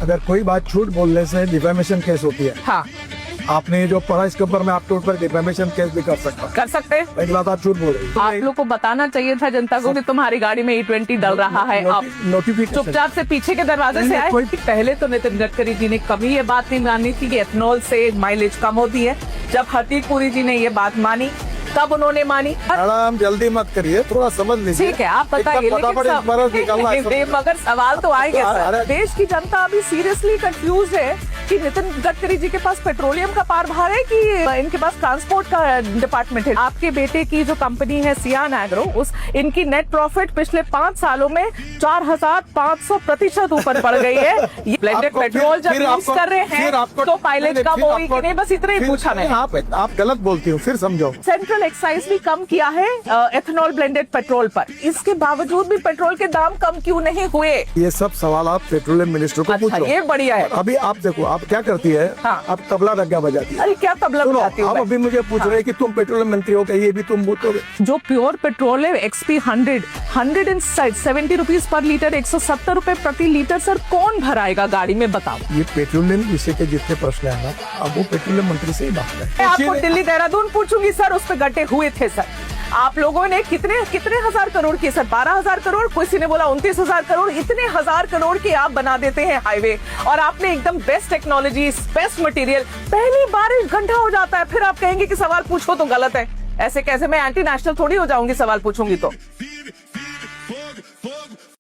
अगर कोई बात झूठ बोलने से डिफेमेशन केस होती है। हाँ, आपने जो पढ़ा इसके ऊपर मैं आपके ऊपर डिफेमेशन केस भी कर सकता हूँ। कर सकते हैं। एक बात आप झूठ बोल रहे आप लोग को बताना चाहिए था जनता को कि तुम्हारी गाड़ी में E20 डल रहा है। आप नोटिफिकेशन चुपचाप से पीछे के दरवाजे से नहीं, आए। कोई- पहले तो नितिन गडकरी जी ने कभी ये बात नहीं मानी थी कि एथनॉल से माइलेज कम होती है। जब हरदीप पुरी जी ने ये बात मानी तब उन्होंने मानी। मैडम जल्दी मत करिए, थोड़ा समझ लीजिए। ठीक है, आप बताइए, एकदम फटाफट लेकिन इस बार निकलना है। नहीं, मगर सवाल तो आएंगे सर। अरे- देश की जनता अभी सीरियसली कंफ्यूज है कि नितिन गडकरी जी के पास पेट्रोलियम का पारभार है कि इनके पास ट्रांसपोर्ट का डिपार्टमेंट है। आपके बेटे की जो कंपनी है सियान एग्रो, उस इनकी नेट प्रॉफिट पिछले 5 सालों में 4500% ऊपर बढ़ गई है। ये ब्लेंडेड आपको पेट्रोल जब फिर यूज आपको- कर रहे फिर हैं आपको- तो पायलट नहीं, कम फिर होगी कि आपको- नहीं, बस इतना ही फिर- पूछा मैंने। आप गलत बोलती हो, फिर समझो। सेंट्रल एक्साइज भी कम किया है एथनॉल ब्लेंडेड पेट्रोल पर। इसके बावजूद भी पेट्रोल के दाम कम क्यों नहीं हुए? ये सब सवाल आप पेट्रोलियम मिनिस्टर को अच्छा, पूछो। ये बढ़िया है। अभी आप देखो, आप क्या करती है। हाँ। आप तबला डग्गा बजाती है। अरे क्या तबला सुनो, बजाती हूँ आप मैं? अभी मुझे पूछ रहे हैं कि तुम पेट्रोलियम मंत्री हो, क्या ये भी तुम बोलोगे? जो प्योर पेट्रोल है XP 170 रुपीज पर लीटर, 170 रुपए प्रति लीटर। सर कौन भराएगा गाड़ी में, बताओ। ये पेट्रोलियम विषय के जितने प्रश्न है ना, अब वो पेट्रोलियम मंत्री से ही बात है। मैं आपको दिल्ली देहरादून पूछूंगी सर, उस पे गड्ढे हुए थे सर। आप लोगों ने कितने कितने हजार करोड़ की सर, 12,000 करोड़, किसी ने बोला 29,000 करोड़, इतने हजार करोड़ की आप बना देते हैं हाईवे। और आपने एकदम बेस्ट टेक्नोलॉजी, बेस्ट मटेरियल, पहली बारिश गड्ढा हो जाता है, फिर आप कहेंगे कि सवाल पूछो तो गलत है। ऐसे कैसे? मैं एंटी नेशनल थोड़ी हो जाऊंगी सवाल पूछूंगी तो।